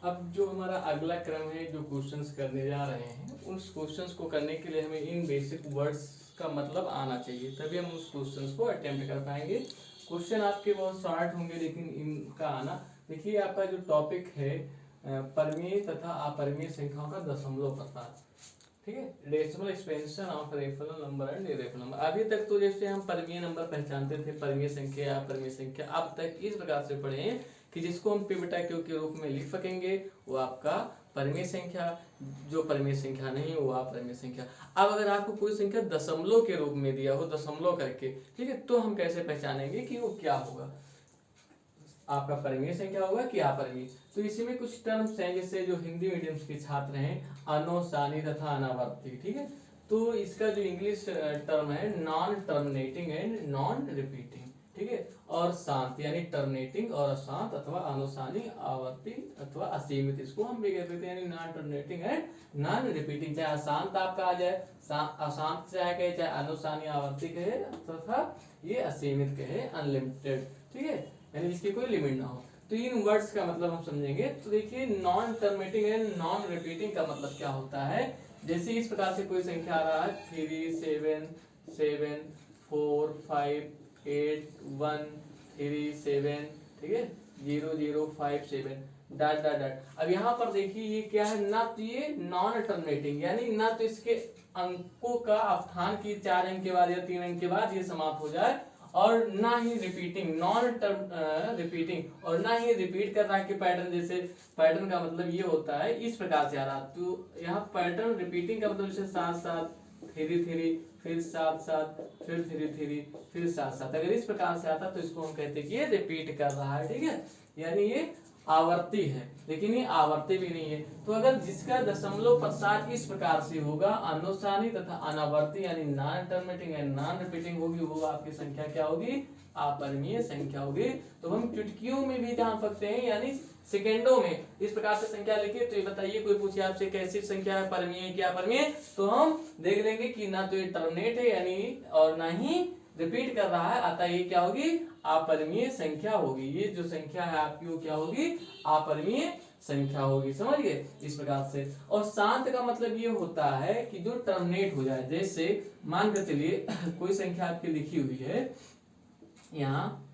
अब जो हमारा अगला क्रम है, जो क्वेश्चंस करने जा रहे हैं, उस क्वेश्चंस को करने के लिए हमें इन बेसिक वर्ड्स का मतलब आना चाहिए, तभी हम उस क्वेश्चंस को अटेम्प्ट कर पाएंगे। क्वेश्चन आपके बहुत शॉर्ट होंगे, लेकिन इनका आना, देखिए आपका जो टॉपिक है परमीय तथा अपरिमेय संख्याओं का दशमलव प्रसार, ठीक है, decimal expansion of rational number and irrational number. अभी तक तो जैसे हम परमीय नंबर पहचानते थे, परमीय संख्या, अपरिमेय संख्या, अब तक इस प्रकार से पढ़े हैं कि जिसको हम p बटा q के रूप में लिख सकेंगे वो आपका परमीय संख्या, जो परमीय संख्या नहीं वो अपरिमेय संख्या। अब अगर आपको कोई संख्या दशमलव के रूप में दिया हो, दशमलव करके, ठीक है, तो हम कैसे पहचानेंगे कि वो क्या होगा, आपका परमीय संख्या होगा कि अपरिमेय। तो इसी में कुछ टर्म्स हैं, जैसे जो हिंदी मीडियम के छात्र हैं, अनोसानी तथा अनावर्ती, ठीक है, तो इसका जो इंग्लिश टर्म है non terminating and non repeating, ठीक है, और शांत यानी टर्मिनेटिंग और अशांत, अथवा अनुसानी, आवर्ती अथवा असीमित, इसको हम भी कहते हैं, यानी non terminating and non repeating. चाहे अशांत आपका आ जाए, अशांत चाहे कहे, चाहे अनुसानी आवर्ती कहे, तथा ये असीमित कहे, अनलिमिटेड, ठीक है, यानी जिसकी कोई लिमिट ना हो। तो इन वर्ड्स का मतलब हम समझेंगे। तो देखिए non terminating and non repeating का मतलब क्या होता है, जैसे इस प्रकार से कोई संख्या आ रहा है 3 7 7 4 5 8 1 3 7, ठीक है, 0 0 5 7 डॉट डॉट डॉट। अब यहाँ पर देखिए ये क्या है, ना तो ये नॉन टर्मिनेटिंग, यानी ना तो इसके अंकों का अवधान की 4 अंक के बाद या 3 अंक के बाद ये समाप्त हो जाए, और ना ही रिपीटिंग, नॉन रिपीटिंग, और ना ही रिपीट कर रहा है कि पैटर्न, जैसे पैटर्न का मतलब ये होता है इस प्रकार से आ रहा। तो यहाँ पैटर्न रिपीटिंग का मतलब जैसे 7 7 3 3, फिर 7 7, फिर 3 3, फिर 7 7, अगर इस प्रकार से आता तो इसको हम कहते हैं कि ये रिपीट कर रहा है, ठीक है, यानी ये आवर्ती है, लेकिन ये आवर्ती भी नहीं है। तो अगर जिसका दशमलव प्रसार इस प्रकार से होगा, अनुसानी तथा अनावर्ती, यानी non terminating and non repeating होगी, वो आपकी संख्या क्या होगी, अपरिमेय संख्या होगी। तो हम चुटकियों में भी जान सकते हैं, यानी सेकेंडों में इस प्रकार से संख्या लिखिए। तो ये बताइए, कोई पूछे आपसे कैसी संख्या है, परमीय क्या अपरिमेय, तो हम देख लेंगे कि ना तो ये टर्मिनेट है यानी, और ना ही रिपीट कर रहा है, अतः ये क्या होगी, अपरिमेय संख्या होगी। ये जो संख्या है आपकी वो क्या होगी, अपरिमेय संख्या होगी, समझ गए, इस प्रकार से। और शांत का मतलब ये होता है कि जो टर्मिनेट हो जाए, जैसे मान कर चलिए कोई संख्या आपकी लिखी हुई है यहाँ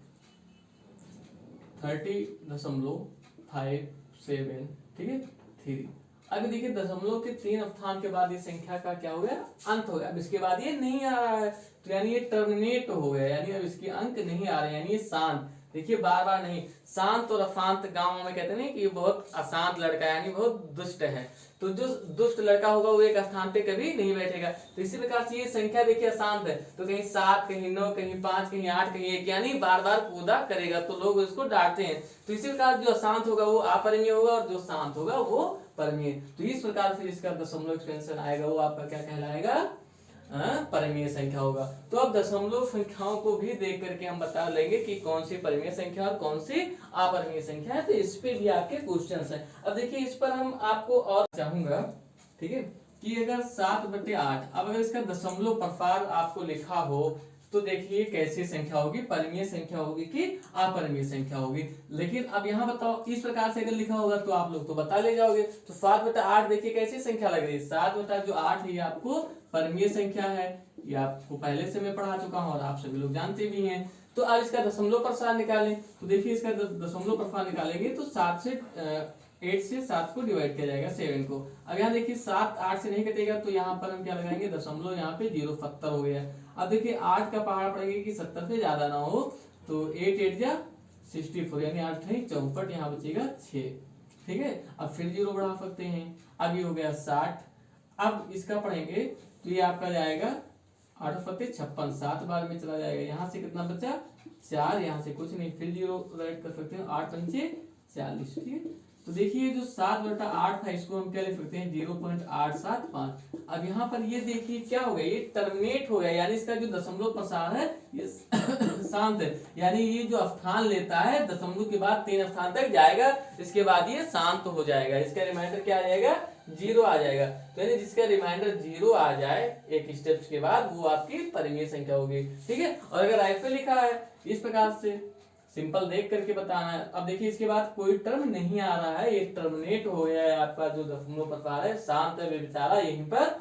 30.57, ठीक है, 3। अभी देखिए दशमलव के 3 स्थान के बाद ये संख्या का क्या हो गया, अंत हो गया। अब इसके बाद ये नहीं आ रहा है, तो यानी ये टर्मिनेट हो गया, यानी अब इसके अंक नहीं आ रहे, यानी ये शांत। देखिए बार बार नहीं, शांत और अशांत गांव में कहते हैं कि ये बहुत अशांत लड़का है, यानी बहुत दुष्ट है। तो जो दुष्ट लड़का होगा वो एक स्थान पे कभी नहीं बैठेगा। तो इसी प्रकार से ये संख्या देखिए अशांत है, तो कहीं 7, कहीं 9, कहीं 5, कहीं 8, कहीं 1, यानी बार बार कूदा करेगा, तो लोग उसको डांटते हैं। तो इसी प्रकार जो अशांत होगा वो अपरिमेय होगा, और जो शांत होगा वो परमीय। तो इस प्रकार से इसका दशमलव एक्सपेंशन आएगा, वो आपका क्या कहलाएगा, परमीय संख्या होगा। तो अब दशमलव संख्याओं को भी देख करके हम बता लेंगे कि कौन सी परमीय संख्या और कौन सी अपरिमेय संख्या है। तो इस पे भी आपके क्वेश्चंस हैं। अब देखिए इस पर हम आपको और चाहूंगा, ठीक है, कि अगर 7/8, अब अगर इसका दशमलव प्रसार आपको लिखा हो, तो देखिए कैसी संख्या होगी, परमीय संख्या होगी कि अपरिमेय संख्या होगी। लेकिन अब यहाँ बताओ, इस प्रकार से अगर लिखा होगा तो आप लोग तो बता ले जाओगे। तो 7/8 देखिए कैसी संख्या लग रही है, 7/8 है, आपको परमीय संख्या है, ये आपको पहले से मैं पढ़ा चुका हूँ और आप सभी लोग जानते भी हैं। तो अब इसका दशमलव प्रसार निकालें, तो देखिए इसका दशमलव प्रसार निकालेंगे तो 8 से 7 को डिवाइड किया जाएगा 7 को। अब यहाँ देखिए 7 8 से नहीं कटेगा, तो यहाँ पर हम क्या लगाएंगे, दशमलव, यहाँ पे 0 70 हो गया। अब देखिए 8 का पहाड़ पड़ेगा कि 70 से ज्यादा ना हो, तो 8 8 जा 64, यानी 8 नहीं 64, यहाँ बचेगा 6, ठीक है। अब फिर 0 बढ़ा सकते हैं, अब ये हो गया 60। अब इसका पढ़ेंगे तो ये आपका जाएगा 8 फते 56, 7 बार में चला जाएगा, यहाँ से कितना बचा 4, यहाँ से कुछ नहीं, फिर 0 राइट कर सकते हैं, 8 पंचे 40, ठीक है। तो देखिए जो 7/8 था इसको हम क्या लिख सकते हैं, 0.875। अब यहाँ पर ये देखिए क्या हो गया, ये टर्मिनेट हो गया, यानी इसका जो दशमलव प्रसार है ये शांत है, यानी ये जो स्थान लेता है दशमलव के बाद 3 स्थान तक जाएगा, इसके बाद ये शांत हो जाएगा, इसका रिमाइंडर क्या आ जाएगा, 0 आ जाएगा। तो यानी जिसका रिमाइंडर 0 आ जाए एक स्टेप्स के बाद, वो आपकी परमीय संख्या होगी, ठीक है। और अगर ऐसे लिखा है इस प्रकार से सिंपल देख करके बताना है। अब देखिए इसके बाद कोई टर्म नहीं आ रहा है, ये टर्मिनेट हो गया है आपका जो दशमलव प्रकार है, शांत है बेचारा यहीं पर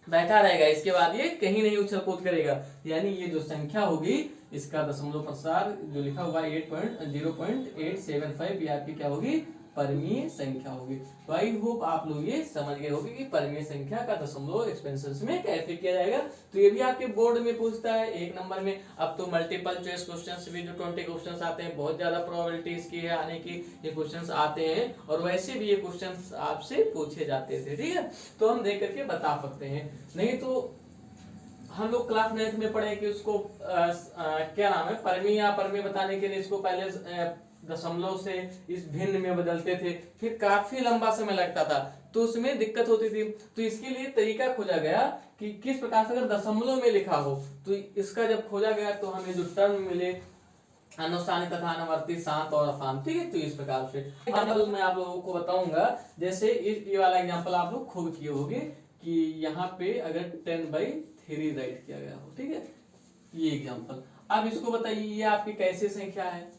बैठा रहेगा, इसके बाद ये कहीं नहीं उछल कूद करेगा, यानी ये जो संख्या होगी इसका दशमलव प्रसार जो लिखा हुआ है 8.0.875 ये आपकी क्या होगी, परमीय संख्या होगी। तो आई होप आप लोग ये समझ गए होंगे कि परमीय संख्या का दशमलव एक्सपेंशन में कैसे किया जाएगा। तो ये भी आपके बोर्ड में पूछता है 1 नंबर में। अब तो मल्टीपल चॉइस क्वेश्चंस भी जो 20 क्वेश्चंस आते हैं, बहुत ज्यादा प्रोबेबिलिटी इसकी है आने की, ये क्वेश्चंस आते हैं और वैसे भी ये क्वेश्चंस आपसे पूछे जाते थे, ठीक है। तो हम देख करके बता सकते हैं, नहीं तो हम लोग क्लास 9th में पढ़े कि उसको क्या नाम है, परमीय या परमीय बताने के लिए इसको पहले दशमलव से इस भिन्न में बदलते थे, फिर काफी लंबा समय लगता था, तो उसमें दिक्कत होती थी। तो इसके लिए तरीका खोजा गया कि किस प्रकार से अगर दशमलव में लिखा हो, तो इसका जब खोजा गया तो हमें जो टर्म मिले अनुस्थानिक तथा अनुवर्ती, शांत और अशांत, ठीक है। तो इस प्रकार से एग्जाम्पल मैं आप लोगों को बताऊंगा, जैसे ये वाला एग्जाम्पल आप लोग खूब किए होंगे कि यहाँ पे अगर 10/3 राइट किया गया हो, ठीक है, ये एग्जाम्पल। अब इसको बताइए ये आपकी कैसे संख्या है,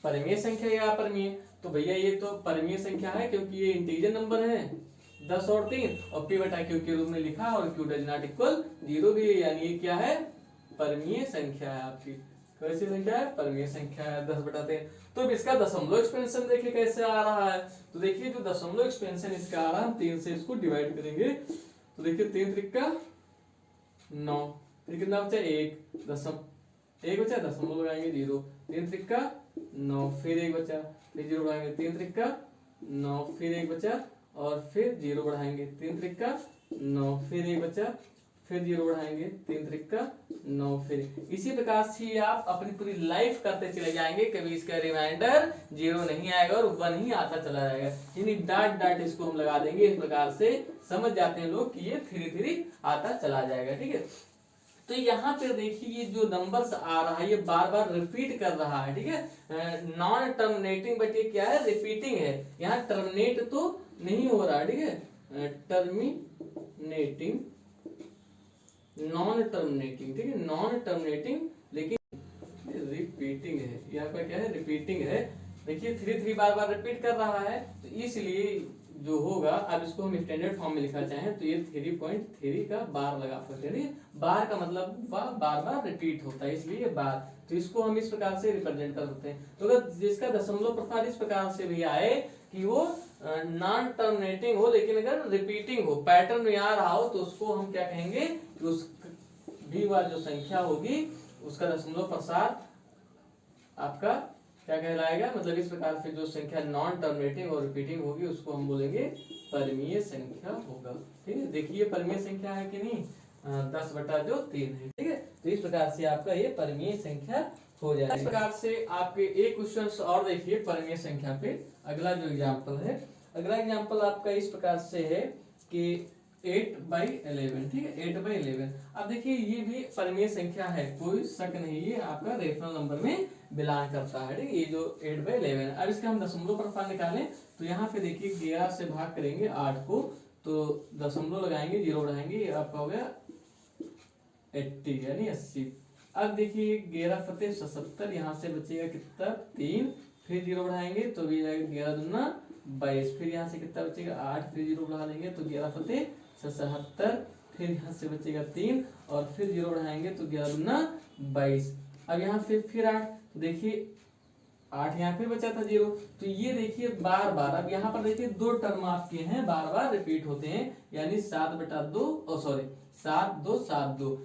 परमीय संख्या या अपरमीय? तो भैया ये तो परमीय संख्या है क्योंकि ये इंटीजर नंबर है 10 और 3 और p बटा q के रूप में लिखा और q डज नॉट इक्वल 0 भी है, यानी ये क्या है, परमीय संख्या है आपकी। कैसी संख्या है, परमीय संख्या है 10/3। तो अब इसका दशमलव एक्सपेंशन देखिए कैसे आ रहा है। तो देखिए जो दशमलव एक्सपेंशन इसका आ रहा है, हम 3 से इसको डिवाइड करेंगे, तो देखिए 3 त्रिका 9, फिर कितना बचा 1 बचा, दशमलव लगाएंगे 0, 3 त्रिका 9, फिर 1 बचा, फिर 0 बढ़ाएंगे, 3 त्रिका 9, फिर 1 बचा और फिर 0 बढ़ाएंगे, 3 त्रिका 9, फिर 1 बचा, फिर 0 बढ़ाएंगे, 3 त्रिका 9, फिर इसी प्रकार से आप अपनी पूरी लाइफ करते चले जाएंगे, कभी इसका रिमाइंडर 0 नहीं आएगा और 1 ही आता चला जाएगा, यानी डाट डाट इसको हम लगा देंगे। इस प्रकार से समझ जाते हैं लोग कि ये धीरे धीरे आता चला जाएगा, ठीक है। तो यहाँ पे देखिए ये जो नंबर्स आ रहा है ये बार बार रिपीट कर रहा है, ठीक है, नॉन टर्मिनेटिंग बट ये क्या है, रिपीटिंग है, यहाँ टर्मिनेट तो नहीं हो रहा है, ठीक है, टर्मिनेटिंग नॉन टर्मिनेटिंग, ठीक है, नॉन टर्मिनेटिंग लेकिन रिपीटिंग है, यहाँ पर क्या है, रिपीटिंग है। देखिए 3 बार बार रिपीट कर रहा है, तो इसलिए जो होगा, अब इसको हम स्टैंडर्ड फॉर्म में लिखना चाहें तो ये 3.3 का बार लगा सकते हैं। बार का मतलब बार बार रिपीट होता है, इसलिए बार, तो इसको हम इस प्रकार से रिप्रेजेंट कर सकते हैं। तो अगर जिसका दशमलव प्रकार इस प्रकार से भी आए कि वो नॉन टर्मिनेटिंग हो लेकिन अगर रिपीटिंग हो, पैटर्न में आ रहा हो, तो उसको हम क्या कहेंगे कि उस भी वाली जो संख्या होगी उसका दशमलव प्रसार आपका क्या कहलाएगा, मतलब इस प्रकार से जो संख्या नॉन टर्मिनेटिंग और रिपीटिंग होगी उसको हम बोलेंगे परमीय संख्या होगा, ठीक है। देखिए परमीय संख्या है कि नहीं, 10/3 है, ठीक है। तो इस प्रकार से आपका ये परमीय संख्या हो जाएगा। इस प्रकार से आपके एक क्वेश्चन और देखिए परमीय संख्या पे। अगला जो एग्जाम्पल है, अगला एग्जाम्पल आपका इस प्रकार से है कि 8/11, ठीक है, 8/11। अब देखिए ये भी परमीय संख्या है, कोई शक नहीं, ये आपका रेशनल नंबर में बिलोंग करता है, ठीक है, ये जो 8/11। अब इसका हम दशमलव प्रकार निकालें तो यहाँ पे देखिए 11 से भाग करेंगे 8 को, तो दशमलव लगाएंगे, 0 बढ़ाएंगे, ये आपका हो गया 80 यानी 80। अब देखिए 11 फते 77, यहाँ से बचेगा कितना 3, फिर 0 बढ़ाएंगे तो ये जाएगा 11 दूना 22, फिर यहाँ से कितना बचेगा 8, फिर 0 बढ़ा देंगे तो 11 फते 77, फिर यहाँ से बचेगा 3 और फिर 0 बढ़ाएंगे तो 11 दूना 22। अब यहाँ से फिर 8, तो देखिए 8 यहाँ फिर बचा था 0, तो ये देखिए बार बार, अब यहाँ पर देखिए 2 टर्म आपके हैं बार बार रिपीट होते हैं, यानी 7/2 7 2 7 2।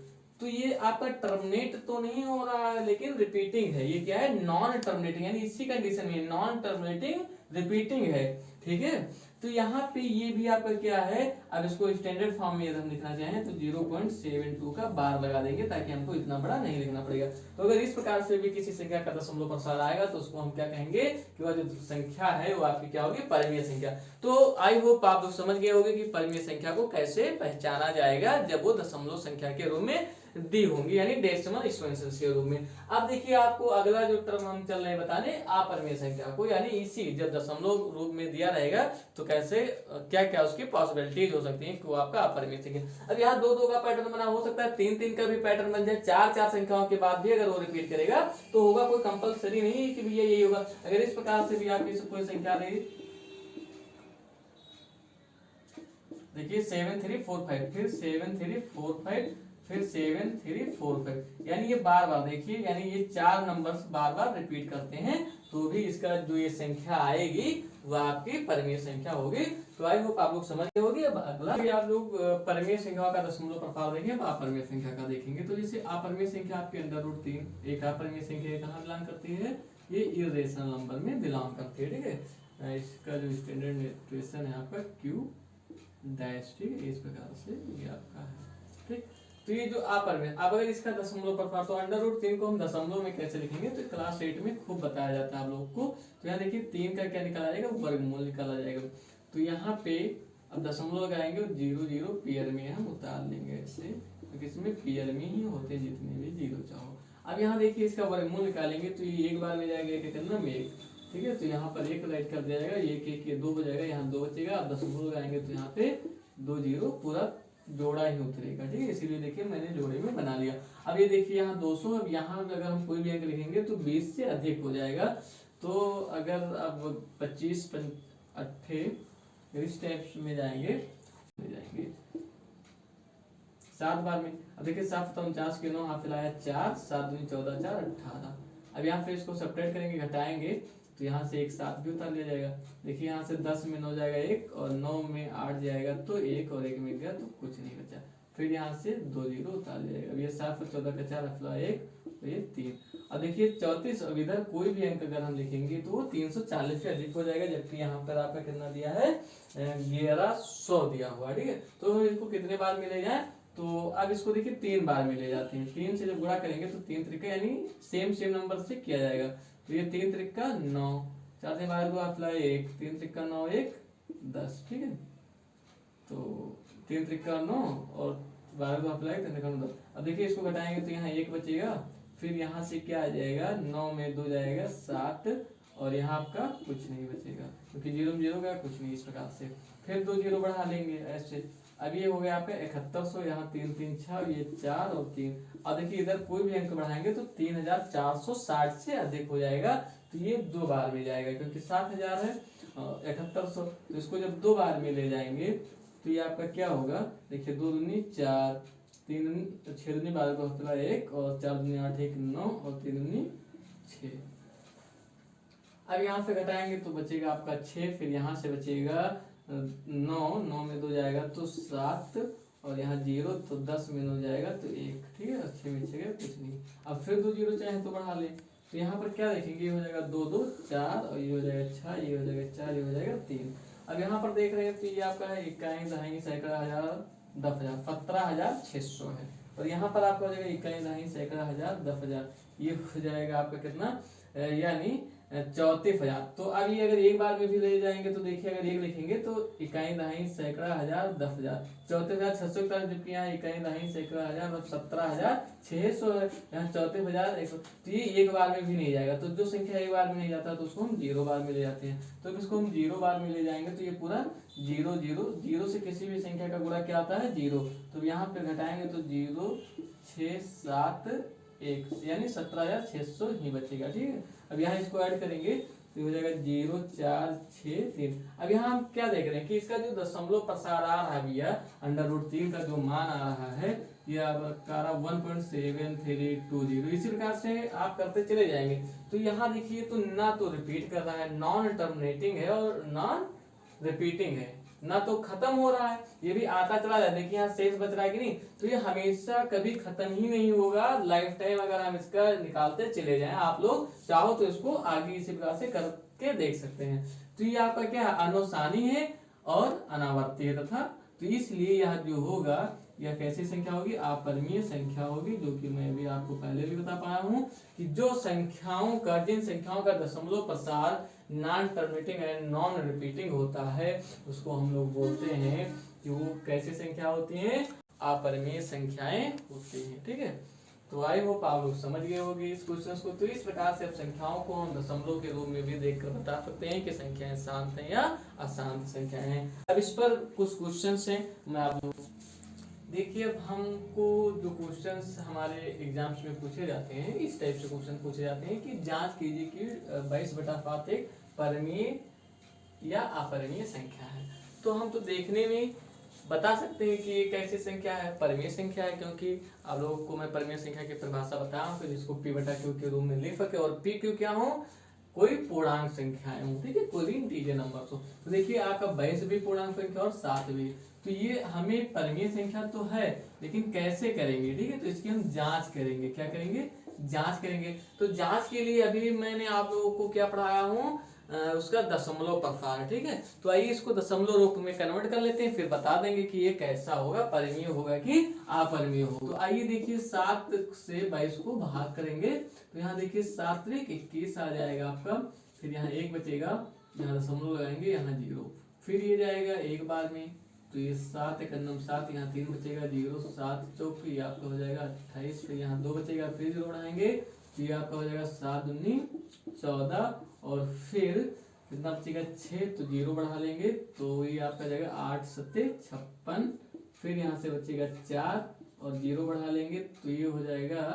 तो ये आपका टर्मिनेट तो नहीं हो रहा है लेकिन रिपीटिंग है, ये क्या है, नॉन टर्मिनेटिंग, यानी इसी कंडीशन में नॉन टर्मिनेटिंग रिपीटिंग है, ठीक है। तो यहाँ पे ये भी आपका क्या है, अब इसको स्टैंडर्ड फॉर्म में हम लिखना चाहें तो 0.72 का बार लगा देंगे ताकि हमको इतना बड़ा नहीं लिखना पड़ेगा। तो अगर इस प्रकार से भी किसी संख्या का दशमलव प्रसार आएगा तो उसको हम क्या कहेंगे कि वह जो संख्या है वो आपकी क्या होगी, परमीय संख्या। तो आई होप आप लोग समझ गए होंगे कि परमीय संख्या को कैसे पहचाना जाएगा जब वो दशमलव संख्या के रूप में दी होंगी, यानी डेसिमल एक्सपेंशन के रूप में। अब देखिए आपको अगला जो टर्म हम चल रहे हैं बताने अपरमीय संख्या को, यानी इसी जब दशमलव रूप में दिया दिया रहेगा तो कैसे क्या क्या उसकी पॉसिबिलिटीज हो सकती है कि वो आपका अपरिमेय संख्या। अब यहाँ 2 2 का पैटर्न बना, हो सकता है 3 3 का भी पैटर्न बन जाए, 4 4 संख्याओं के बाद भी अगर वो रिपीट करेगा तो होगा, कोई कंपलसरी नहीं है कि भैया यही होगा। अगर इस प्रकार से भी आपकी कोई संख्या रही, देखिए 7 3 4 5, फिर 7 3 4 5, फिर 7 3 4 5, यानी ये बार बार देखिए, यानी ये 4 नंबर्स बार बार रिपीट करते हैं तो भी इसका जो ये संख्या आएगी वह आपकी परिमेय संख्या होगी। तो आई होप आप लोग समझ गए होंगे। अब अगला आप लोग परिमेय संख्या का दशमलव प्रकार देखेंगे, अब अपरिमेय संख्या का देखेंगे। तो जैसे अपरिमेय संख्या आपके अंडर रूट 3 एक अपरिमेय संख्या कहाँ बिलोंग करती है, ये इरेशनल नंबर में बिलोंग करती है, ठीक है। इसका जो स्टैंडर्ड नोटेशन है आपका क्यू डैश, ठीक है, इस प्रकार से ये आपका है, ठीक। तो ये जो अपरिमेय, अब अगर इसका दशमलव प्रकार, तो अंडर रूट 3 को हम दशमलव में कैसे लिखेंगे, तो क्लास 8 में खूब बताया जाता है आप लोगों को। तो यहाँ देखिए 3 का क्या निकाला जाएगा, वर्गमूल निकाला जाएगा। तो यहाँ पे अब दशमलव लगाएंगे, 0 0 पेयर में हम उतार लेंगे ऐसे, क्योंकि इसमें पेयर में ही होते जितने भी जीरो चाहो। अब यहाँ देखिए इसका वर्गमूल निकालेंगे तो ये एक बार में जाएगा एक करना में एक, ठीक है। तो यहाँ पर एक राइट कर दिया जाएगा, एक एक ये 2 हो जाएगा, यहाँ 2 बचेगा। अब दशमलव लगाएंगे तो यहाँ पे 2 0 पूरा जोड़ा ही उतरेगा, ठीक है। इसीलिए देखिए मैंने जोड़े में बना लिया। अब ये देखिए यहाँ 200, अब यहाँ अगर हम कोई भी अंक लिखेंगे तो 20 से अधिक हो जाएगा। तो अगर अब 25 8 इस टाइप में जाएंगे 7 बार में। अब देखिए 7 49 के 9 हाथ लाया 4, 7 दूनी 14 4 18। अब यहाँ फिर इसको सब्ट्रैक्ट करेंगे, घटाएंगे तो यहाँ से एक 7 भी उतार लिया जाएगा। देखिए यहाँ से 10 में 9 जाएगा 1, और 9 में 8 जाएगा तो 1, और 1 में गया तो कुछ नहीं बचा। फिर यहाँ से 2 0 उतार लिया जाएगा। अब ये 7 और 14 का 4 अफला 1, तो ये 3। अब देखिए 34, अब इधर कोई भी अंक अगर हम लिखेंगे तो वो 340 से अधिक हो जाएगा, जबकि यहाँ पर आपका कितना दिया है 1100 दिया हुआ, ठीक है। तो इसको कितने बार मिले जाए, तो अब इसको देखिए 3 बार में ले जाते हैं। 3 से जब गुणा करेंगे तो 3 त्रिका यानी सेम नंबर से किया जाएगा। तो ये 3 त्रिका 9, 4 से 12 को अप्लाई 1, 3 त्रिका 9 1 10, ठीक है। तो 3 त्रिका 9 और 12 को अप्लाई 3 त्रिका 10। अब देखिए इसको घटाएंगे तो यहाँ 1 बचेगा, फिर यहाँ से क्या आ जाएगा 9 में 2 जाएगा 7, और यहाँ आपका कुछ नहीं बचेगा क्योंकि 0 में 0 गया, कुछ नहीं। इस प्रकार से फिर 2 0 बढ़ा लेंगे ऐसे। अब ये हो गया आपका 7100, यहाँ 3 3 6, ये 4 और 3। अब देखिए इधर कोई भी अंक बढ़ाएंगे तो 3460 से अधिक हो जाएगा, तो ये 2 बार में जाएगा क्योंकि 7000 है 7100। तो इसको जब 2 बार में ले जाएंगे तो ये आपका क्या होगा, देखिए 2 दूनी 4, 3 दूनी 6 दूनी 12 को हफ्ता 1, और 4 दूनी 8 1 9, और 3 दूनी 6। अब यहाँ से घटाएंगे तो बचेगा आपका 6, फिर यहाँ से बचेगा 9 में 2 जाएगा तो 7, और यहाँ 0, तो 10 में 9 जाएगा तो 1, ठीक है। 6 में 6 कुछ नहीं। अब फिर 2 0 चाहे तो बढ़ा ले, तो यहाँ पर क्या देखेंगे, ये हो जाएगा 2 2 4, और ये हो जाएगा 6, ये हो जाएगा 4, ये हो जाएगा 3। अब यहाँ पर देख रहे हैं तो ये आपका है इकाई दहाई सैकड़ा हजार 10,000 17,600 है, और यहाँ पर आपका हो जाएगा इकाई दहाई सैकड़ा हजार 10,000, ये हो जाएगा आपका कितना यानी 34,000। तो अब ये अगर एक बार में भी ले जाएंगे तो देखिए अगर एक लिखेंगे तो इकाई दहाई सैकड़ा हजार 10,000 34,600 का, जबकि यहाँ इकाई दहाई सैकड़ा हजार और 17,600 है, यहाँ 34,100। तो ये एक बार में भी नहीं जाएगा। तो जो संख्या एक बार में नहीं जाता तो उसको हम 0 बार में ले जाते हैं। तो इसको हम 0 बार में ले जाएंगे तो ये पूरा 0 0 0 से किसी भी संख्या का गुणा क्या आता है 0। तो यहाँ पे घटाएंगे तो 0 6 7 1, यानी 17,600 ही बचेगा, ठीक है। अब यहाँ इसको ऐड करेंगे तो हो जाएगा 0 4 6 3। अब यहाँ हम क्या देख रहे हैं कि इसका जो दशमलव प्रसार आ रहा है भैया अंडर रूट 3 का जो मान आ रहा है ये आपका 1.7320। इसी प्रकार से आप करते चले जाएंगे। तो यहाँ देखिए तो ना तो रिपीट कर रहा है, नॉन टर्मिनेटिंग है और नॉन रिपीटिंग है, ना तो खत्म हो रहा है, ये भी आता चला जाए। देखिए यहाँ शेष बच रहा है कि नहीं, तो ये हमेशा कभी खत्म ही नहीं होगा लाइफ टाइम। अगर हम इसका निकालते चले जाएं, आप लोग चाहो तो इसको आगे इसी प्रकार से करके देख सकते हैं। तो ये आपका क्या है अनुसानी है और अनावर्ती है तथा, तो इसलिए यह जो होगा यह कैसी संख्या होगी, अपरिमेय संख्या होगी, जो कि मैं भी आपको पहले भी बता पाया हूँ कि जो संख्याओं का जिन संख्याओं का दशमलव प्रसार non terminating and non repeating होता है उसको हम लोग बोलते हैं कि वो कैसी संख्या होती है, अपरिमेय संख्याएं होती हैं, ठीक है। तो आई होप आप लोग समझ गए होंगे इस क्वेश्चन को। तो इस प्रकार से अब संख्याओं को हम दशमलव के रूप में भी देखकर बता सकते हैं कि संख्याएं शांत हैं या अशांत संख्याएं हैं। अब इस पर कुछ क्वेश्चन हैं, मैं आप लोग देखिए। अब हमको जो क्वेश्चंस हमारे एग्जाम्स में पूछे जाते हैं, इस टाइप से क्वेश्चन पूछे जाते हैं कि जांच कीजिए कि 22/5 एक परिमेय या अपरिमेय संख्या है। तो हम तो देखने में बता सकते हैं कि ये कैसी संख्या है, परिमेय संख्या है, क्योंकि आप लोगों को मैं परिमेय संख्या की परिभाषा बताया हूँ कि जिसको p/q के रूप में लिख सके, और p/q क्या हो, कोई पूर्णांक संख्याएं हो, ठीक है, कोई इंटीजर नंबर हो। तो देखिए आपका 22 भी पूर्णांक संख्या और 7 भी, तो ये हमें परिमेय संख्या तो है, लेकिन कैसे करेंगे, ठीक है। तो इसकी हम जांच करेंगे, क्या करेंगे, जांच करेंगे। तो जांच के लिए अभी मैंने आप लोगों को क्या पढ़ाया हूँ, उसका दशमलव प्रसार, ठीक है। तो आइए इसको दशमलव रूप में कन्वर्ट कर लेते हैं, फिर बता देंगे कि ये कैसा होगा, परिमेय होगा कि अपरिमेय होगा। तो आइए देखिए 7 से 22 को भाग करेंगे, तो यहाँ देखिए 7 त्रिक 21 आ जाएगा आपका, फिर यहाँ 1 बचेगा, यहाँ दशमलव लगाएंगे, यहाँ 0, फिर ये जाएगा एक बार में, तो ये 7 एकन्नम 7, यहाँ 3 बचेगा 0, 7 चौक ये आपका हो जाएगा 28, फिर यहाँ 2 बचेगा, फिर 0 बढ़ाएंगे, तो ये आपका हो जाएगा 7 दूनी 14, और फिर कितना बचेगा 6, तो 0 बढ़ा लेंगे, तो ये आपका जाएगा 8 सत्ते 56, फिर यहाँ से बचेगा 4 और 0 बढ़ा लेंगे, तो ये हो जाएगा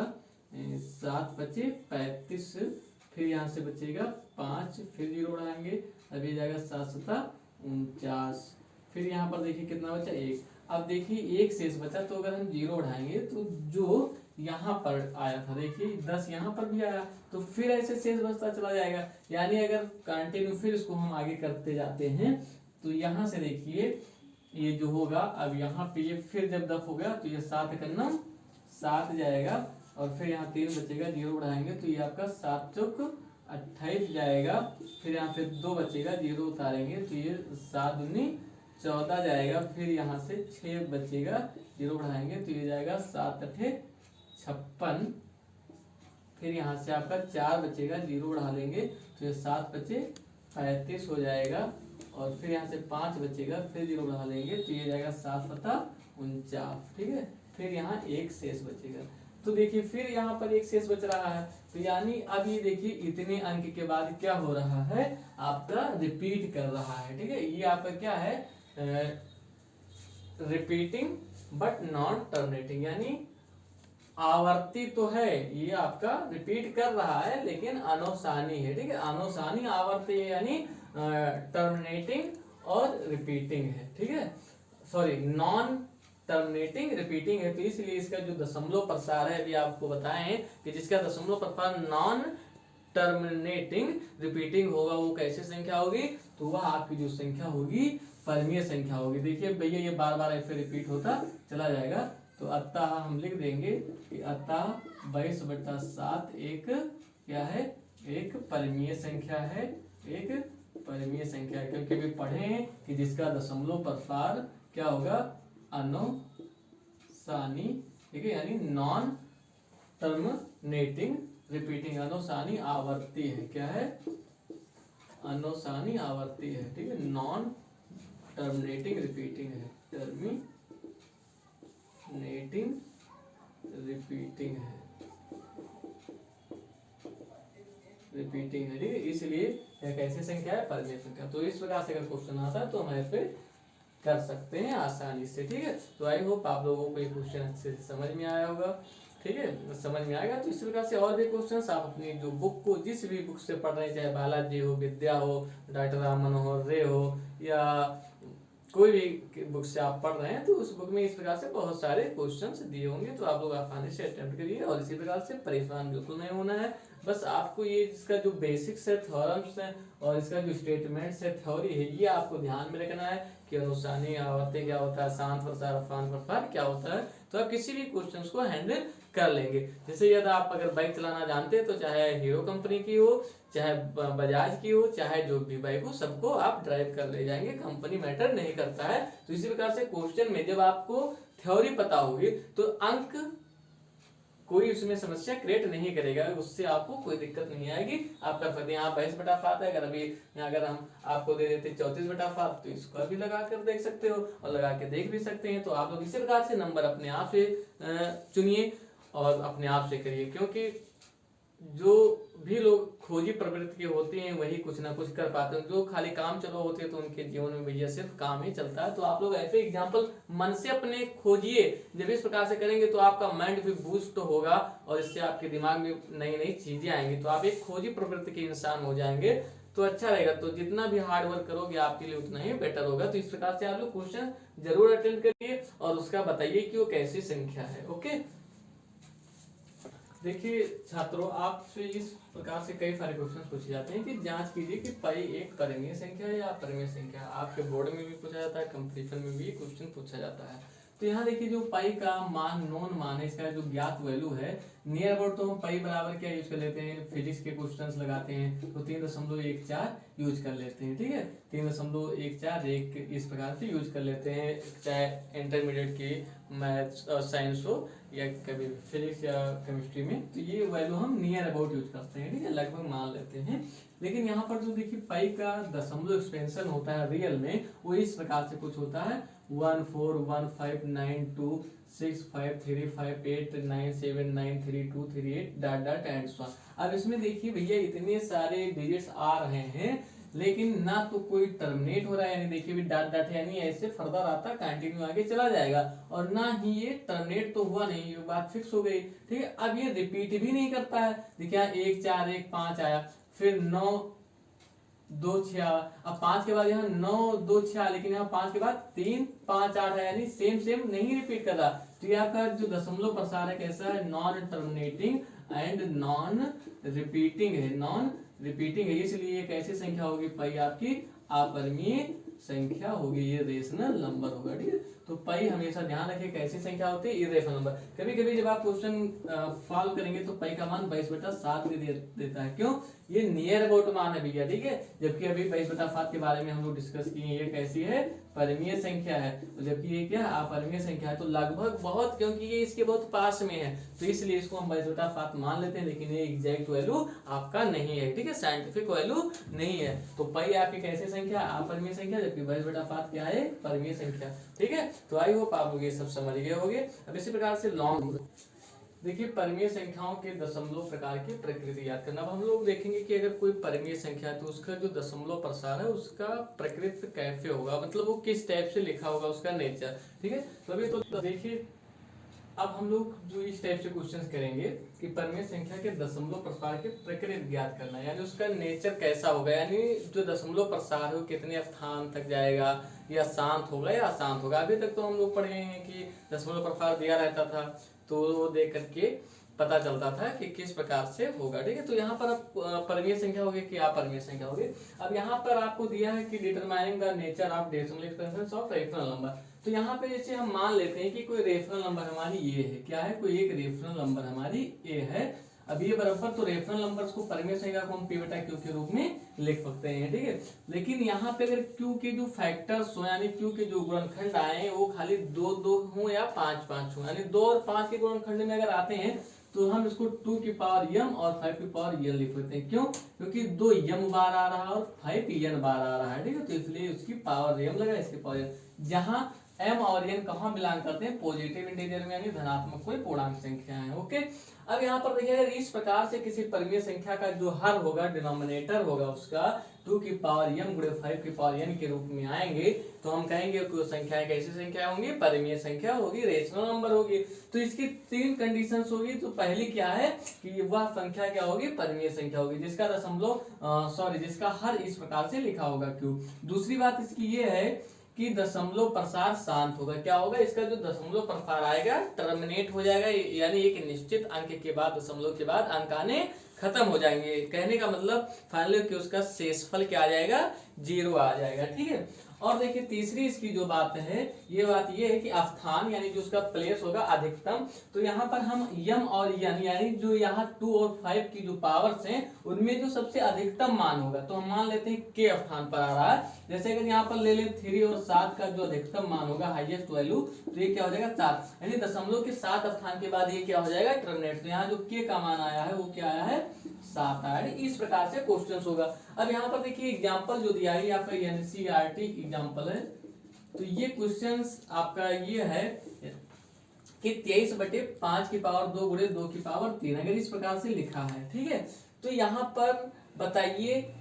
7 बचे 35, फिर यहाँ से बचेगा 5, फिर 0 बढ़ाएंगे, अब ये जाएगा 7 सत्ता 49, फिर यहाँ पर देखिए कितना बचा 1। अब देखिए 1 शेष बचा, तो अगर हम 0 बढ़ाएंगे तो जो यहाँ पर आया था, देखिए 10 यहाँ पर भी आया, तो फिर ऐसे शेष बचता चला जाएगा। यानी अगर कंटिन्यू फिर इसको हम आगे करते जाते हैं, तो यहाँ से देखिए ये जो होगा, अब यहाँ पे ये फिर जब 10 हो गया, तो ये 7 एकन्नम 7 जाएगा, और फिर यहाँ 3 बचेगा, 0 बढ़ाएंगे, तो ये आपका 7 चौक 28 जाएगा, फिर यहाँ पे 2 बचेगा, 0 उतारेंगे, तो ये 7 दूनी 14 जाएगा, फिर यहाँ से 6 बचेगा, 0 बढ़ाएंगे, तो ये जाएगा 7 अठे 56, फिर यहाँ से आपका 4 बचेगा, 0 बढ़ा लेंगे, तो ये 7 बचे 35 हो जाएगा, और फिर यहाँ से 5 बचेगा, फिर 0 बढ़ा लेंगे, तो ये जाएगा 7 सत्ता 49, ठीक है। फिर यहाँ 1 शेष बचेगा, तो देखिए फिर यहाँ पर 1 शेष बच रहा है, तो यानी अब ये देखिए इतने अंक के बाद क्या हो रहा है, आपका रिपीट कर रहा है, ठीक है। ये आपका क्या है, रिपीटिंग बट नॉन टर्मिनेटिंग, यानी आवर्ती तो है, ये आपका रिपीट कर रहा है, लेकिन अनोसानी है, ठीक है। अनोसानी आवर्ती है, यानी टर्मिनेटिंग और रिपीटिंग है, ठीक है, सॉरी नॉन टर्मिनेटिंग रिपीटिंग है। तो इसलिए इसका जो दशमलव प्रसार है, अभी आपको बताए हैं कि जिसका दशमलव प्रसार नॉन टर्मिनेटिंग रिपीटिंग होगा, वो कैसे संख्या होगी, तो वह आपकी जो संख्या होगी परिमेय संख्या होगी। देखिए भैया ये बार बार ऐसे रिपीट होता चला जाएगा, तो अतः हम लिख देंगे कि अतः 22/7 एक क्या है, एक परिमेय संख्या है, एक परिमेय संख्या है, क्योंकि भी पढ़े हैं कि जिसका दशमलव प्रसार क्या होगा, अनोसानी, ठीक है, यानी नॉन टर्मिनेटिंग रिपीटिंग, अनोसानी आवर्ती है, क्या है, अनोसानी आवर्ती है, ठीक है, नॉन टर्मिनेटिंग रिपीटिंग है, टर्मिनेटिंग रिपीटिंग है, रिपीटिंग है, ठीक है। इसलिए यह कैसी संख्या है, परिमेय संख्या। तो इस प्रकार से अगर क्वेश्चन आता है तो हम ऐसे कर सकते हैं आसानी से, ठीक है। तो आई होप आप लोगों को ये क्वेश्चन अच्छे से समझ में आया होगा, ठीक है, समझ में आएगा। तो इस प्रकार से और भी क्वेश्चंस आप अपनी जो बुक को जिस भी बुक से पढ़ रहे हैं, चाहे बालाजी हो, विद्या हो, डॉक्टर राम मनोहर रे हो, या कोई भी बुक से आप पढ़ रहे हैं, तो उस बुक में इस प्रकार से बहुत सारे क्वेश्चंस दिए होंगे, तो आप लोग आसानी से अटेम्प्ट करिए, और इसी प्रकार से परेशान बिल्कुल नहीं होना है। बस आपको ये इसका जो बेसिक्स है, थ्योरम्स है, और इसका जो स्टेटमेंट्स है, थ्योरी है, ये आपको ध्यान में रखना है कि अनुसानी आवर्ती क्या होता है, शांत प्रसार, अफान प्रसार क्या होता है, तो आप किसी भी क्वेश्चंस को हैंडल कर लेंगे। जैसे यदि आप अगर बाइक चलाना जानते हैं, तो चाहे हीरो कंपनी की हो, चाहे बजाज की हो, चाहे जो भी बाइक हो, सबको आप ड्राइव कर ले जाएंगे, कंपनी मैटर नहीं करता है। तो इसी प्रकार से क्वेश्चन में जब आपको थ्योरी पता होगी, तो अंक कोई उसमें समस्या क्रिएट नहीं करेगा, उससे आपको कोई दिक्कत नहीं आएगी, आप कर सकते हैं। यहाँ 22/7 है, अगर अभी अगर हम आपको दे देते 34/7, तो इसको भी लगा कर देख सकते हो, और लगा के देख भी सकते हैं। तो आप लोग इसी प्रकार से नंबर अपने आप से चुनिए, और अपने आप से करिए, क्योंकि जो भी लोग खोजी प्रवृत्ति के होते हैं वही कुछ ना कुछ कर पाते हैं। जो खाली काम चलो होते हैं तो उनके जीवन में भैया सिर्फ काम ही चलता है। तो आप लोग ऐसे एग्जाम्पल मन से अपने खोजिए। जब इस प्रकार से करेंगे तो आपका माइंड भी बूस्ट होगा और इससे आपके दिमाग में नई नई चीजें आएंगी, तो आप एक खोजी प्रवृत्ति के इंसान हो जाएंगे, तो अच्छा रहेगा। तो जितना भी हार्ड वर्क करोगे आपके लिए उतना ही बेटर होगा। तो इस प्रकार से आप लोग क्वेश्चन जरूर अटेंड करिए और उसका बताइए कि वो कैसी संख्या है। ओके, देखिए छात्रों, आपसे इस प्रकार से कई सारे क्वेश्चन पूछे जाते हैं कि जांच कीजिए कि पाई एक परिमेय संख्या है या अपरिमेय संख्या है। आपके बोर्ड में भी पूछा जाता है, कंपटीशन में भी क्वेश्चन पूछा जाता है। तो यहाँ देखिए जो पाई का मान नोन मान है, इसका जो ज्ञात वैल्यू है नियर अबाउट, तो हम पाई बराबर क्या यूज कर लेते हैं, फिजिक्स के क्वेश्चंस लगाते हैं तो 3.14 यूज कर लेते हैं। ठीक है, 3.14 एक इस प्रकार से यूज कर लेते हैं, चाहे इंटरमीडिएट की मैथ्स और साइंस हो या कभी फिजिक्स या केमिस्ट्री में, तो ये वैल्यू हम नियर अबाउट यूज करते हैं। ठीक है, लगभग मान लेते हैं। लेकिन यहाँ पर जो देखिए पाई का दशमलव एक्सपेंशन होता है रियल में, वो इस प्रकार से कुछ होता है 141592653538979323 एंड सो। अब इसमें देखिए भैया इतने सारे डिजिट्स आ रहे हैं, लेकिन ना तो कोई टर्मिनेट हो रहा है, यानी देखिए भी डॉट डॉट है, यानी ऐसे फर्दर आता कंटिन्यू आगे चला जाएगा, और ना ही ये टर्मिनेट तो हुआ नहीं, ये बात फिक्स हो गई। ठीक है, अब ये रिपीट भी नहीं करता है। देखिए 1 4 1 5 आया, फिर 9 2 6, अब 5 के बाद यहाँ 9 2 6, लेकिन यहाँ 5 के बाद 3 5 8 है, यानी सेम नहीं रिपीट कर रहा। तो यहाँ का जो दशमलव प्रसार है कैसा है, non terminating and non repeating है, नॉन रिपीटिंग है, इसलिए एक ऐसी संख्या होगी पाई आपकी अपरिमेय संख्या होगी, ये रेशनल नंबर होगा। ठीक है, तो पाई हमेशा ध्यान रखिए कैसी संख्या होती है, इरेशनल नंबर। कभी कभी जब आप क्वेश्चन सॉल्व करेंगे तो पाई का मान 22/7 देता है, क्यों, ये नियर अबाउट मान है भैया। ठीक है, जबकि अभी 22/7 के बारे में हम लोग डिस्कस किए, ये कैसी है, परिमेय संख्या है, जबकि ये क्या अपरिमेय संख्या है। तो लगभग बहुत, क्योंकि ये इसके बहुत पास में है, तो इसलिए इसको हम 22/7 मान लेते हैं, लेकिन ये एग्जैक्ट वैल्यू आपका नहीं है। ठीक है, साइंटिफिक वैल्यू नहीं है। तो पाई आपकी कैसी संख्या, अपरिमेय संख्या, जबकि 22/7 क्या है, परिमेय संख्या। ठीक है, तो आई होप आप लोग ये सब समझ गए होंगे। अब इसी प्रकार से लॉन्ग देखिए परिमेय संख्याओं के दशमलव प्रकार की प्रकृति याद करना। अब हम लोग देखेंगे कि अगर कोई परिमेय संख्या है तो उसका जो दशमलव प्रसार है उसका प्रकृति कैसे होगा, मतलब वो किस टाइप से लिखा होगा, उसका नेचर। ठीक है, तो अभी तो देखिए अब हम लोग जो इस टाइप से क्वेश्चंस करेंगे कि परिमेय संख्या के दशमलव प्रसार के प्रकृति ज्ञात करना, यानी उसका नेचर कैसा होगा, यानी जो दशमलव प्रसार है वो कितने स्थान तक जाएगा, या शांत होगा या अशांत होगा। अभी तक तो हम लोग पढ़े हैं कि दशमलव प्रसार दिया रहता था तो वो देख करके पता चलता था कि किस प्रकार से होगा। ठीक है, तो यहाँ पर अब परिमेय संख्या होगी कि अपरिमेय संख्या होगी। अब यहाँ पर आपको दिया है कि determining the nature of decimal expansion of rational number. तो यहाँ पे जैसे हम मान लेते हैं कि कोई रेशनल नंबर हमारी ये है, क्या है, कोई एक रेशनल नंबर हमारी ए है। अब ये बराबर, तो रेशनल नंबर्स को परिमेय संख्या को हम p/q के रूप में लिख सकते हैं। ठीक है, लेकिन यहाँ पे अगर q के जो फैक्टर्स हो, यानी q के जो गुणनखंड आए वो खाली 2 2 हो या 5 5 हो, यानी 2 और 5 के गुणनखंड में अगर आते हैं तो हम इसको 2 की पावर m और 5 की पावर n लिख सकते हैं। क्यों, क्योंकि 2 m बार आ रहा है और 5 n बार आ रहा है। ठीक है, तो इसलिए उसकी पावर m लगा, इसकी पावर n, जहां m और n कहाँ बिलोंग करते हैं, पॉजिटिव इंटीजर में, यानी धनात्मक कोई पूर्णांक संख्या है। ओके, अब यहाँ पर देखिए अगर इस प्रकार से किसी परिमेय संख्या का जो हर होगा, डिनोमिनेटर होगा उसका 2 की पावर m गुणे 5 की पावर n के रूप में आएंगे, तो हम कहेंगे कि वो संख्याएं कैसी संख्या होंगी, परिमेय संख्या होगी, रेशनल नंबर होगी। तो इसकी 3 कंडीशंस होगी। तो पहली क्या है कि वह संख्या क्या होगी, परिमेय संख्या होगी, जिसका जिसका हर इस प्रकार से लिखा होगा q। दूसरी बात इसकी ये है कि दशमलव प्रसार शांत होगा। क्या होगा, इसका जो दशमलव प्रसार आएगा टर्मिनेट हो जाएगा, यानी एक निश्चित अंक के बाद, दशमलव के बाद अंक आने खत्म हो जाएंगे। कहने का मतलब फाइनली कि उसका शेषफल क्या आ जाएगा, 0 आ जाएगा। ठीक है, और देखिए तीसरी इसकी जो बात है, ये बात ये है कि स्थान यानी जो उसका प्लेस होगा अधिकतम। तो यहाँ पर हम m और n यानी जो यहाँ 2 और 5 की जो पावर्स हैं उनमें जो सबसे अधिकतम मान होगा, तो हम मान लेते हैं k स्थान पर आ रहा है। जैसे अगर यहाँ पर ले लें 3 और 7 का जो अधिकतम मान होगा, हाईएस्ट वैल्यू, तो ये क्या हो जाएगा 7, यानी दशमलव के 7 स्थान के बाद ये क्या हो जाएगा, टर्मिनेट। तो यहाँ जो k का मान आया है वो क्या आया है, 7 आया। इस प्रकार से क्वेश्चन होगा। अब यहाँ पर देखिए एग्जाम्पल जो दिया है आपका NCERT एग्जाम्पल है। तो ये क्वेश्चंस आपका ये है कि 23/5 की पावर 2 गुणे 2 की पावर 3, अगर इस प्रकार से लिखा है, ठीक है। तो यहाँ पर बताइए,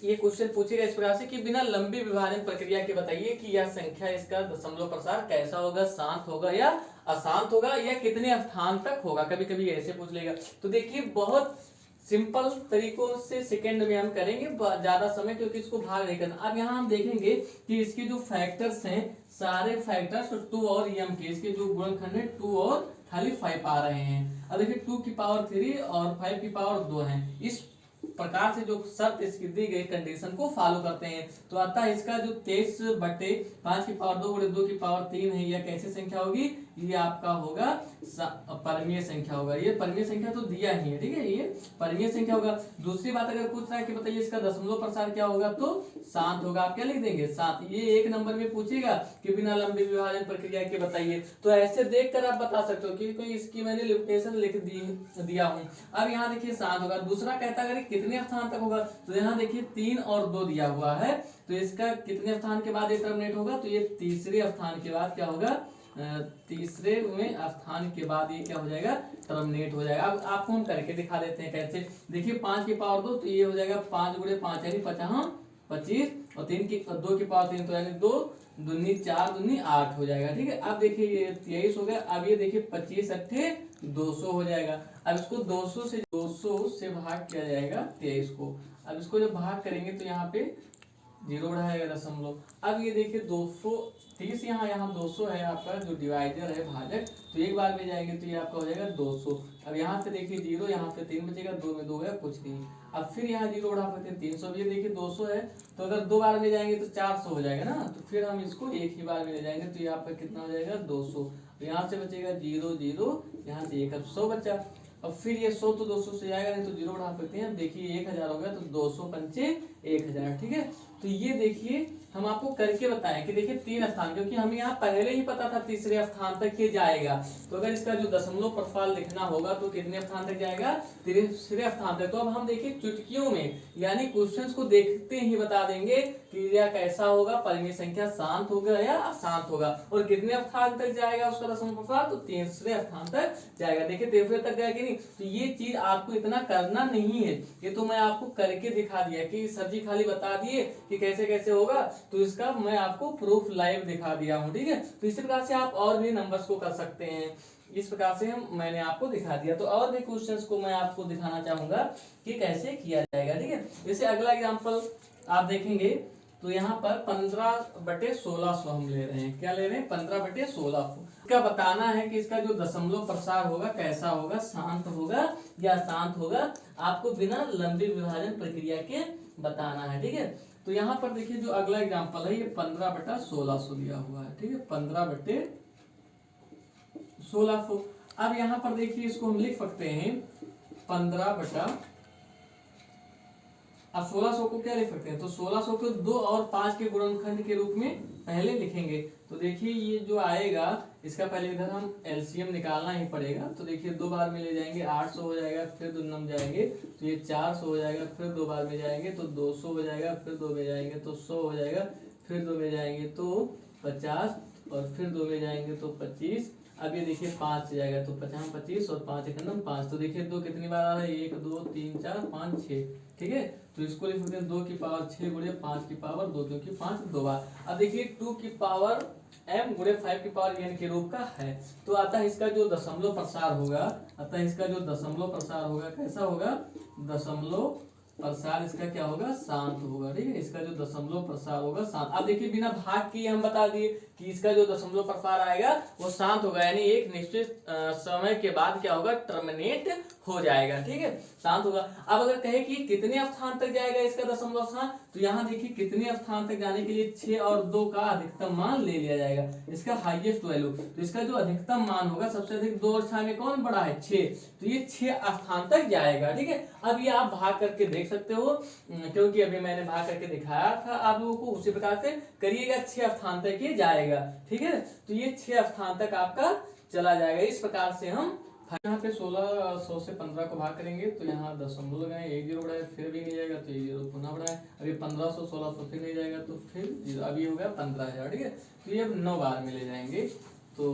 ये क्वेश्चन पूछेगा इस प्रकार से कि बिना लंबी विभाजन प्रक्रिया के बताइए कि यह संख्या, इसका दशमलव प्रसार कैसा होगा, शांत होगा या अशांत होगा, या कितने स्थान तक होगा, कभी कभी ऐसे पूछ लेगा। तो देखिए बहुत सिंपल तरीकों से सेकंड में हम करेंगे, ज्यादा समय, क्योंकि इसको भाग नहीं करना। अब यहाँ हम देखेंगे कि इसके जो फैक्टर्स हैं, सारे फैक्टर्स 2 और m के, इसके जो गुणनखंड है 2 और खाली 5 आ रहे हैं। अब देखिए 2 की पावर 3 और 5 की पावर 2 है। इस प्रकार से जो शर्त इसकी दी गई कंडीशन को फॉलो करते हैं, तो अतः इसका जो 23/5 की पावर 2 गुणे 2 की पावर 3 है, यह कैसी संख्या होगी, ये आपका होगा परमीय संख्या होगा। ये परमीय संख्या तो दिया ही है, ठीक है, ये परमीय संख्या होगा। दूसरी बात अगर पूछ रहा है कि बताइए इसका दशमलव प्रसार क्या होगा, तो शांत होगा। आप क्या लिख देंगे, शांत। ये 1 नंबर में पूछेगा कि बिना लंबी विभाजन प्रक्रिया के बताइए, तो ऐसे देखकर आप बता सकते हो कि कोई इसकी मैंने लिमिटेशन लिख दिया हूं। अब यहाँ देखिए शांत होगा। दूसरा कहता है कितने स्थान तक होगा, तो यहाँ देखिए 3 और 2 दिया हुआ है, तो इसका कितने स्थान के बाद ये टर्मिनेट होगा, तो ये तीसरे स्थान के बाद क्या होगा, तीसरे में स्थान के बाद ये क्या हो जाएगा, टर्मिनेट हो जाएगा। अब आपको हम करके दिखा देते हैं कैसे। देखिए 5 की पावर 2, तो ये हो जाएगा 5 गुणे 5 यानी 25, और 3 की 2 की पावर 3, तो यानी 2 दूनी 4 दूनी 8 हो जाएगा, ठीक है। अब देखिए ये 23 हो गया। अब ये देखिए 25 अट्ठे 200 हो जाएगा। अब इसको 200 से भाग किया जाएगा 23 को। अब इसको जब भाग करेंगे तो यहाँ पे 0 बढ़ाएगा दशमलव। अब ये देखिए 230, यहाँ 200 है आपका जो डिवाइजर है, भाजक, तो एक बार में जाएंगे तो ये आपका हो जाएगा 200। अब यहाँ से देखिए 0, यहाँ से 3 बचेगा, 2 में 2 गया, कुछ नहीं। अब फिर यहाँ 0 बढ़ा सकते हैं 300। ये देखिए 200 है, तो अगर 2 बार में जाएंगे तो 400 हो जाएगा ना, तो फिर हम इसको एक ही बार में ले जाएंगे, तो ये आपका कितना हो जाएगा 200। यहाँ से बचेगा 0 0, यहाँ से 1, अब 100 बचा। अब फिर ये 100 तो 200 से जाएगा नहीं, तो 0 बढ़ा सकते हैं। देखिए 1000 हो गया, तो 200 पंचे 1000, ठीक है। तो ये देखिए हम आपको करके बताएं कि देखिए 3 स्थान, क्योंकि हमें यहाँ पहले ही पता था तीसरे स्थान तक ये जाएगा, तो अगर इसका जो दशमलव प्रसार लिखना होगा तो कितने स्थान तक जाएगा, तीसरे स्थान तक। तो अब हम देखिए चुटकियों में, यानी क्वेश्चंस को देखते ही बता देंगे कि यह कैसा होगा, परमीय संख्या शांत होगा या अशांत होगा, और कितने स्थान तक जाएगा उसका दशमलव प्रसार, तो तीसरे स्थान तक जाएगा। देखिए तीसरे तक जाएगा कि नहीं, तो ये चीज आपको इतना करना नहीं है, ये तो मैं आपको करके दिखा दिया कि सर जी खाली बता दिए कि कैसे कैसे होगा, तो इसका मैं आपको प्रूफ लाइव दिखा दिया हूँ, ठीक है। तो इसी प्रकार से आप और भी नंबर्स को कर सकते हैं, इस प्रकार से मैंने आपको दिखा दिया। तो और भी क्वेश्चंस को मैं आपको दिखाना चाहूंगा कि कैसे किया जाएगा, ठीक है। जैसे अगला एग्जांपल आप देखेंगे, तो यहाँ पर 15/1600 हम ले रहे हैं। क्या ले रहे हैं, 15/1600। इसका बताना है कि इसका जो दशमलव प्रसार होगा कैसा होगा, शांत होगा या अशांत होगा, आपको बिना लंबी विभाजन प्रक्रिया के बताना है, ठीक है। तो यहाँ पर देखिए जो अगला एग्जांपल है, ये 15/1600 दिया हुआ है, ठीक है, 15/1600। अब यहाँ पर देखिए इसको हम लिख सकते हैं 15 अब 1600 को क्या लिख सकते हैं, तो 1600 को 2 और 5 के गुणनखंड के रूप में पहले लिखेंगे। तो देखिए ये जो आएगा, इसका पहले इधर हम एलसीएम निकालना ही पड़ेगा। तो देखिए 2 बार में ले जाएंगे 800 हो जाएगा, फिर 2 में जाएंगे तो ये 400 हो जाएगा, फिर 2 बार में जाएंगे तो 200 हो जाएगा, फिर 2 में जाएंगे तो 100 हो जाएगा, फिर 2 में जाएंगे तो 50, और फिर 2 में जाएंगे तो 25। अब ये देखिए 5 से जाएगा तो 50 25 और 5 एकम 5। तो देखिए 2 कितनी बार आ रहा है, 1 2 3 4 5 6, ठीक है। तो इसको लिख सकते हैं 2 की पावर 6 गुणे 5 की पावर 2, क्योंकि 5 2 बार। अब देखिए 2 की पावर m गुणे 5 की पावर n के रूप का है, तो अतः इसका जो दशमलव प्रसार होगा, कैसा होगा, दशमलव प्रसार इसका क्या होगा, शांत होगा, ठीक है। इसका जो दशमलव प्रसार होगा शांत। अब देखिए बिना भाग किए हम बता दिए कि इसका जो दशमलव प्रसार आएगा वो शांत होगा, यानी एक निश्चित समय के बाद क्या होगा, टर्मिनेट हो जाएगा, ठीक है, शांत होगा। अब अगर कहे कि कितने स्थान तक जाएगा इसका दशमलव स्थान, तो यहाँ देखिए कितने स्थान तक जाने के लिए 6 और 2 का अधिकतम मान ले लिया जाएगा, इसका हाईएस्ट वैल्यू। तो इसका जो अधिकतम मान होगा, सबसे अधिक 2 और 6 में कौन बड़ा है, 6, तो ये 6 स्थान तक जाएगा, ठीक है। अब ये आप भाग करके देख सकते हो, क्योंकि अभी मैंने भाग करके दिखाया था आप लोगों को, उसी प्रकार से करिएगा, 6 स्थान तक ये जाएगा, ठीक है। तो ये 6 स्थान तक आपका चला जाएगा। इस प्रकार से हम यहाँ पे 1600 से 15 को भाग करेंगे, तो यहाँ दशमलव लगाए, 1 0 बढ़ाए, फिर भी नहीं जाएगा तो 1 0 पुनः बढ़ाए, अभी 1500 1600 फिर नहीं जाएगा तो फिर 0, अभी हो गया 15000, ठीक है। तो ये 9 बार में ले जाएंगे, तो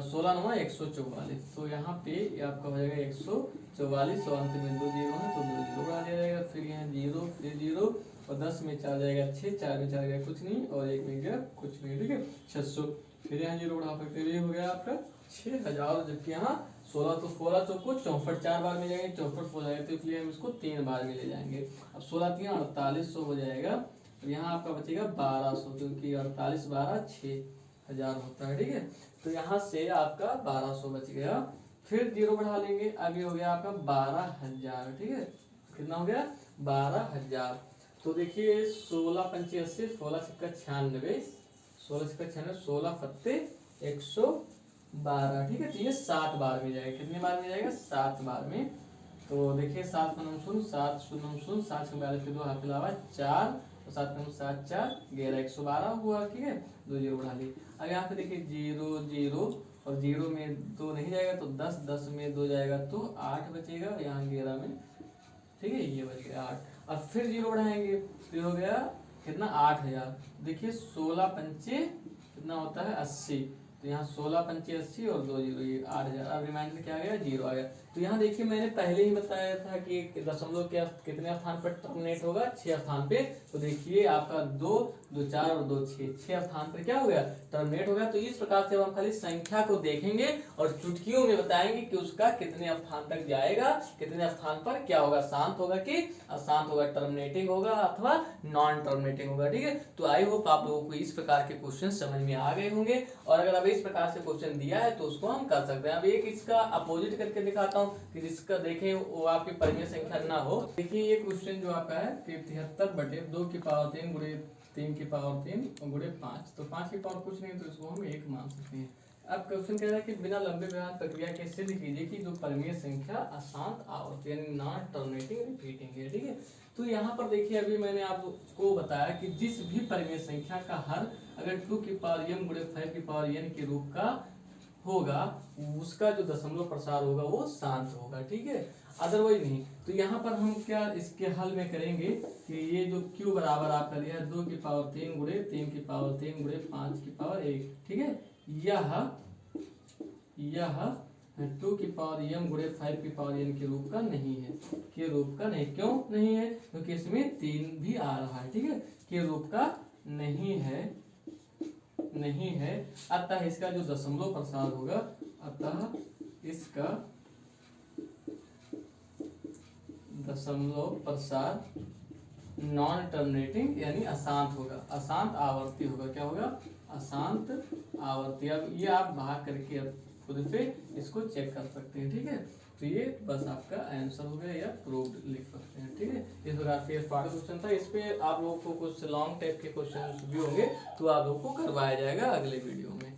16 9 144, तो यहाँ पे ये आपका हो जाएगा 144 और अंत में 2 जीरो है तो 2 जीरो बढ़ा दिया जाएगा, फिर यहाँ जीरो फिर जीरो और 10 में 4 जाएगा 6, 4 में 4 गया कुछ नहीं और 1 में गया कुछ नहीं, ठीक है 600, फिर यहाँ जीरो बढ़ा सकते हैं, ये हो गया आपका 6000, जबकि यहाँ 16 तो 16 चौको 64 4 बार में जाएंगे, 64 हो जाएगा तो इसलिए हम इसको 3 बार में ले जाएंगे। अब 16 3 4800 हो जाएगा, तो यहाँ आपका बचेगा 1200 क्योंकि 48 12 6000 होता है, ठीक है। तो यहाँ से आपका 1200 बच गया, फिर जीरो बढ़ा लेंगे, आगे हो गया आपका 12000, ठीक है। कितना हो गया 12000, तो देखिए 16 पंचे 80, 16 छक्का 96, 16 छक्का 96, 16 फत्ते 112, ठीक है। तो ये 7 बार में जाएगा, कितने बार में जाएगा 7 बार में। तो देखिए 7 पन्नम शून्य 7 शून्यम शून्य 7 से 42 के 2 हाथ अलावा 4 और 7 पन्नम 7 4 11 112 हुआ, ठीक है। 2 जीरो बढ़ा लिए, अब यहाँ पे देखिए 0 0 और 0 में 2 नहीं जाएगा तो 10, 10 में 2 जाएगा तो 8 बचेगा, यहाँ 11 में, ठीक है ये बच गया 8। और फिर जीरो बढ़ाएंगे तो हो गया कितना 8000, देखिए 16 पंचे कितना होता है 80, तो यहाँ 16 पंचे 80 और 2 जीरो ये 8000, अब रिमाइंडर क्या आ गया 0 आ गया। तो यहाँ देखिए मैंने पहले ही बताया था कि दशमलव के कितने स्थान पर टर्मिनेट होगा 6 स्थान पे, तो देखिए आपका 2 2 4 और 2 6 स्थान पर क्या हो गया टर्मिनेट हो गया। तो इस प्रकार से हम खाली संख्या को देखेंगे और चुटकियों में बताएंगे कि उसका कितने स्थान तक जाएगा, कितने स्थान पर क्या होगा, शांत होगा कि अशांत होगा, टर्मिनेटिंग होगा अथवा नॉन टर्मिनेटिंग होगा, ठीक है। तो आई होप आप लोगों को इस प्रकार के क्वेश्चन समझ में आ गए होंगे, और अगर अब इस प्रकार से क्वेश्चन दिया है तो उसको हम कर सकते हैं। अब एक इसका अपोजिट करके दिखाता हूँ कि जिसका देखें वो आपकी परिमेय संख्या ना हो। देखिए ये क्वेश्चन जो आपका है कि 73 बटे 2 की पावर 3 गुणे 3 की पावर 3 और गुणे 5, तो 5 की पावर कुछ नहीं तो इसको हम 1 मान सकते हैं। अब क्वेश्चन कह रहा है कि बिना लंबे व्यवहार प्रक्रिया के सिद्ध कीजिए कि जो परिमेय संख्या अशांत आवर्त यानी नॉन टर्मिनेटिंग रिपीटिंग है, ठीक है। तो यहाँ पर देखिए अभी मैंने आपको बताया कि जिस भी परिमेय संख्या का हर अगर 2 की पावर m गुणे 5 की पावर n के रूप का होगा, उसका जो दशमलव प्रसार होगा वो शांत होगा, ठीक है, अदरवाइज नहीं। तो यहाँ पर हम क्या इसके हल में करेंगे कि ये जो q बराबर आपका दिया है 2 की पावर 3 गुणे 3 की पावर 3 गुणे 5 की पावर 1, ठीक है, यह 2 की पावर m गुणे 5 की पावर n के रूप का नहीं है, के रूप का नहीं, क्यों नहीं है क्योंकि इसमें 3 भी आ रहा है, ठीक है, के रूप का नहीं है, अतः इसका जो दशमलव प्रसार होगा, अतः इसका दशमलव प्रसार नॉन टर्मिनेटिंग यानी अशांत होगा, अशांत आवर्ती होगा, क्या होगा अशांत आवर्ती। अब ये आप भाग करके अब खुद से इसको चेक कर सकते हैं, ठीक है। तो ये बस आपका आंसर हो गया या प्रूव्ड लिख सकते हैं, ठीक है। इस प्रकार से पार्ट क्वेश्चन था, इस पे आप लोगों को कुछ लॉन्ग टाइप के क्वेश्चन भी होंगे तो आप लोगों को करवाया जाएगा अगले वीडियो में।